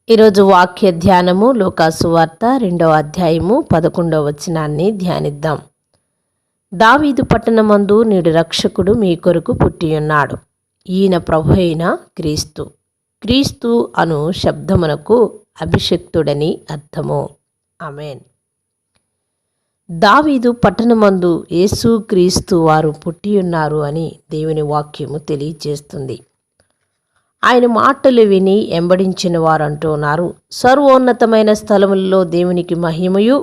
ఈరోజు వాక్య ధ్యానము లూకాసు వార్త 2వ అధ్యాయము 11వ వచనాన్ని ధ్యానిద్దాం. దావీదు పట్టణమందు నేడు రక్షకుడు మీ కొరకు పుట్టియున్నాడు. ఈయన ప్రభు అయిన క్రీస్తు. క్రీస్తు అను శబ్దమునకు అభిషక్తుడని అర్థము. ఆమేన్. దావీదు పట్టణమందు యేసు క్రీస్తు వారు పుట్టియున్నారు అని దేవుని వాక్యము తెలియజేస్తుంది. ఆయన మాటలు విని వెంబడించిన వారు అంటున్నారు, సర్వోన్నతమైన స్థలములలో దేవునికి మహిమయు,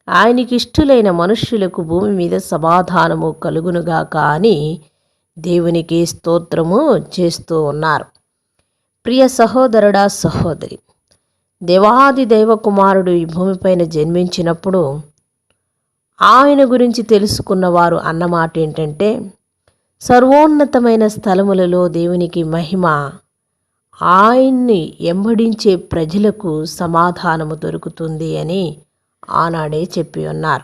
ఆయనకి ఇష్టులైన మనుష్యులకు భూమి మీద సమాధానము కలుగునుగాక అని దేవునికి స్తోత్రము చేస్తూ ఉన్నారు. ప్రియ సహోదరుడా, సహోదరి, దేవాది దైవకుమారుడు ఈ భూమిపైన జన్మించినప్పుడు ఆయన గురించి తెలుసుకున్నవారు అన్నమాట ఏంటంటే, సర్వోన్నతమైన స్థలములలో దేవునికి మహిమ, ఆయన్ని వెంబడించే ప్రజలకు సమాధానము దొరుకుతుంది అని ఆనాడే చెప్పి ఉన్నారు.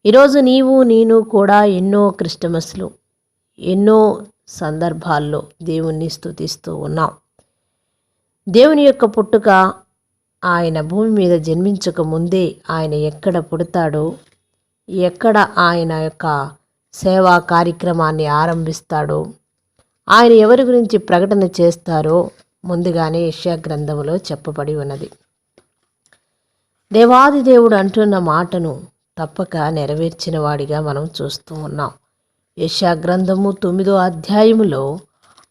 ఈరోజు నీవు నేను కూడా ఎన్నో క్రిస్టమస్లు, ఎన్నో సందర్భాల్లో దేవుణ్ణి స్తుతిస్తూ ఉన్నాం. దేవుని యొక్క పుట్టుక, ఆయన భూమి మీద జన్మించక ముందే ఆయన ఎక్కడ పుడతాడో, ఎక్కడ ఆయన యొక్క సేవా కార్యక్రమాన్ని ఆరంభిస్తాడో, ఆయన ఎవరి గురించి ప్రకటన చేస్తారో ముందుగానే యెషయా గ్రంథములో చెప్పబడి ఉన్నది. దేవాది దేవుడు అంటున్న మాటను తప్పక నెరవేర్చిన వాడిగా మనం చూస్తూ ఉన్నాం. యెషయా గ్రంథము 9వ అధ్యాయములో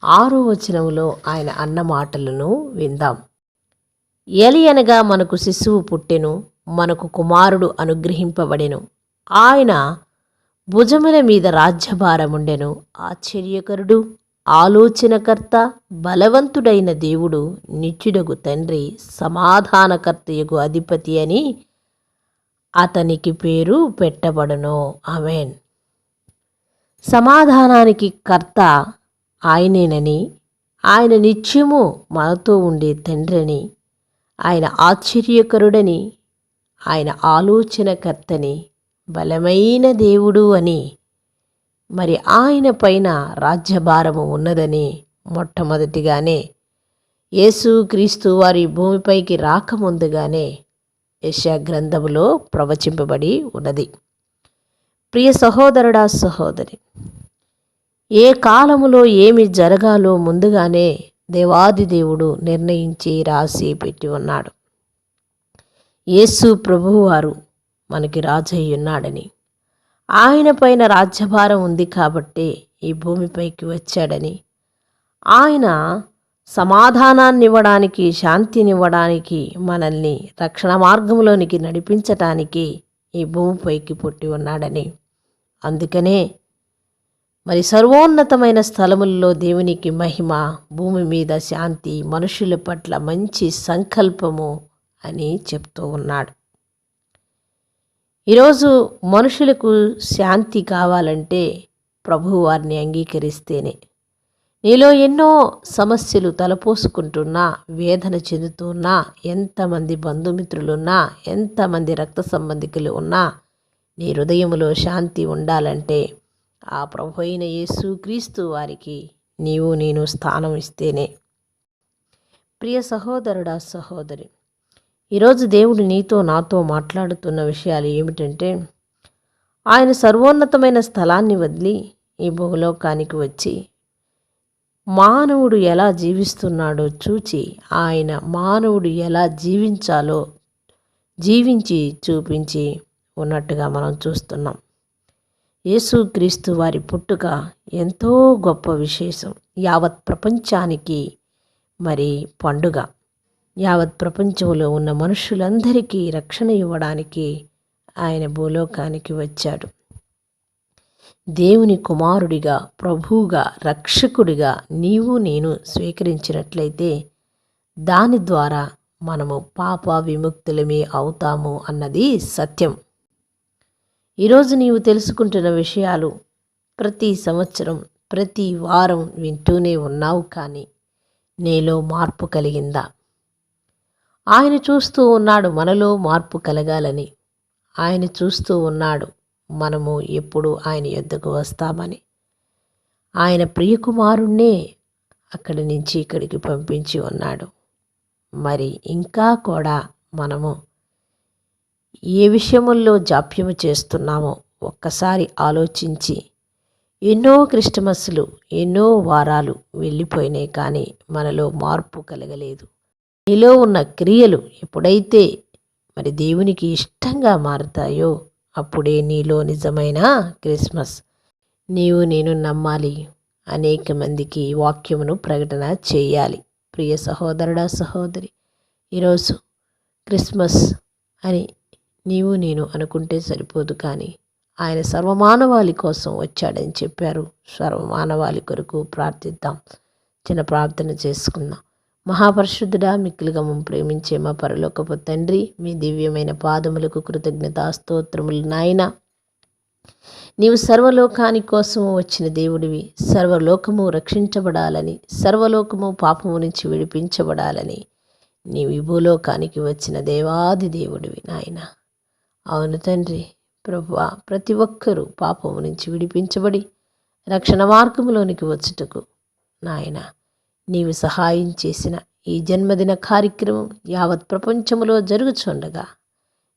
6వ వచనములో ఆయన అన్న మాటలను విందాం. ఎలియనగా మనకు శిశువు పుట్టెను, మనకు కుమారుడు అనుగ్రహింపబడెను, ఆయన భుజముల మీద రాజ్యభారముండెను. ఆశ్చర్యకరుడు, ఆలోచనకర్త, బలవంతుడైన దేవుడు, నిత్యుడగు తండ్రి, సమాధానకర్తయగు అధిపతి అని అతనికి పేరు పెట్టబడును. ఆమేన్. సమాధానానికి కర్త ఆయనేనని, ఆయన నిత్యము మనతో ఉండే తండ్రిని, ఆయన ఆశ్చర్యకరుడని, ఆయన ఆలోచనకర్తని, బలమైన దేవుడు అని, మరి ఆయన పైన రాజ్యభారము ఉన్నదని మొట్టమొదటిగానే యేసు క్రీస్తు వారి భూమిపైకి రాకముందుగానే యెషయా గ్రంథములో ప్రవచింపబడి ఉన్నది. ప్రియ సహోదరుడా, సహోదరి, ఏ కాలములో ఏమి జరగాలో ముందుగానే దేవాది దేవుడు నిర్ణయించి రాసి పెట్టి ఉన్నాడు. యేసు ప్రభువారు మనకి రాజయ్య ఉన్నాడని, ఆయన పైన రాజ్యభారం ఉంది కాబట్టి ఈ భూమిపైకి వచ్చాడని, ఆయన సమాధానాన్ని ఇవ్వడానికి, శాంతినివ్వడానికి, మనల్ని రక్షణ మార్గంలోనికి నడిపించటానికి ఈ భూమిపైకి పుట్టి ఉన్నాడని, అందుకనే మరి సర్వోన్నతమైన స్థలముల్లో దేవునికి మహిమ, భూమి మీద శాంతి, మనుషుల పట్ల మంచి సంకల్పము అని చెప్తూ ఉన్నాడు. ఈరోజు మనుషులకు శాంతి కావాలంటే ప్రభువు వారిని అంగీకరిస్తేనే. నీలో ఎన్నో సమస్యలు తలపోసుకుంటున్నా, వేదన చెందుతున్నా, ఎంతమంది బంధుమిత్రులున్నా, ఎంతమంది రక్త సంబంధికులు ఉన్నా, నీ హృదయములో శాంతి ఉండాలంటే ఆ ప్రభు అయిన యేసు క్రీస్తు వారికి నీవు నేను స్థానం ఇస్తేనే. ప్రియ సహోదరుడా, సహోదరి, ఈరోజు దేవుడు నీతో నాతో మాట్లాడుతున్న విషయాలు ఏమిటంటే, ఆయన సర్వోన్నతమైన స్థలాన్ని వదిలి ఈ భూలోకానికి వచ్చి మానవుడు ఎలా జీవిస్తున్నాడో చూచి, ఆయన మానవుడు ఎలా జీవించాలో జీవించి చూపించి ఉన్నట్టుగా మనం చూస్తున్నాం. యేసుక్రీస్తు వారి పుట్టుక ఎంతో గొప్ప విశేషం. యావత్ ప్రపంచానికి మరి పండుగ. యావత్ ప్రపంచంలో ఉన్న మనుషులందరికీ రక్షణ ఇవ్వడానికి ఆయన భూలోకానికి వచ్చాడు. దేవుని కుమారుడిగా, ప్రభువుగా, రక్షకుడిగా నీవు నేను స్వీకరించినట్లయితే దాని ద్వారా మనము పాప విముక్తులమే అవుతాము అన్నది సత్యం. ఈరోజు నీవు తెలుసుకుంటున్న విషయాలు ప్రతి సంవత్సరం, ప్రతి వారం వింటూనే ఉన్నావు, కానీ నీలో మార్పు కలిగిందా? ఆయన చూస్తూ ఉన్నాడు మనలో మార్పు కలగాలని. ఆయన చూస్తూ ఉన్నాడు మనము ఎప్పుడు ఆయన యొద్దకు వస్తామని. ఆయన ప్రియకుమారుణ్ణే అక్కడి నుంచి ఇక్కడికి పంపించి ఉన్నాడు. మరి ఇంకా కూడా మనము ఏ విషయముల్లో జాప్యము చేస్తున్నామో ఒక్కసారి ఆలోచించి, ఎన్నో క్రిస్టమస్లు ఎన్నో వారాలు వెళ్ళిపోయినాయి, కానీ మనలో మార్పు కలగలేదు. నీలో ఉన్న క్రియలు ఎప్పుడైతే మరి దేవునికి ఇష్టంగా మారుతాయో అప్పుడే నీలో నిజమైన క్రిస్మస్. నీవు నేను నమ్మాలి, అనేక మందికి వాక్యమును ప్రకటన చేయాలి. ప్రియ సహోదరుడా సహోదరి, ఈరోజు క్రిస్మస్ అని నీవు నేను అనుకుంటే సరిపోదు, కానీ ఆయన సర్వమానవాళి కోసం వచ్చాడని చెప్పారు. సర్వమానవాళి కొరకు ప్రార్థిద్దాం. చిన్న ప్రార్థన చేసుకుందాం. మహాపరిశుద్ధుడా, మిక్కిలిగా మమ్ము ప్రేమించే మా పరలోకపు తండ్రి, మీ దివ్యమైన పాదములకు కృతజ్ఞతాస్తోత్రములు నాయన. నీవు సర్వలోకాని కోసం వచ్చిన దేవుడివి. సర్వలోకము రక్షించబడాలని, సర్వలోకము పాపము నుంచి విడిపించబడాలని నీవు ఈ భూలోకానికి వచ్చిన దేవాది దేవుడివి నాయన. అవును తండ్రి, ప్రభువా, ప్రతి ఒక్కరూ పాపము నుంచి విడిపించబడి రక్షణ మార్గములోనికి వచ్చుటకు నాయన నీవు సహాయం చేసిన ఈ జన్మదిన కార్యక్రమం యావత్ ప్రపంచములో జరుగుచుండగా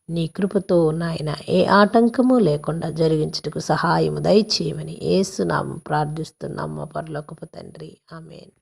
నీ కృపతో నాయన ఏ ఆటంకము లేకుండా జరిగించుటకు సహాయము దయచేయమని యేసు నామమున ప్రార్థిస్తున్నాము మా పరలోకపు తండ్రి. ఆమేన్.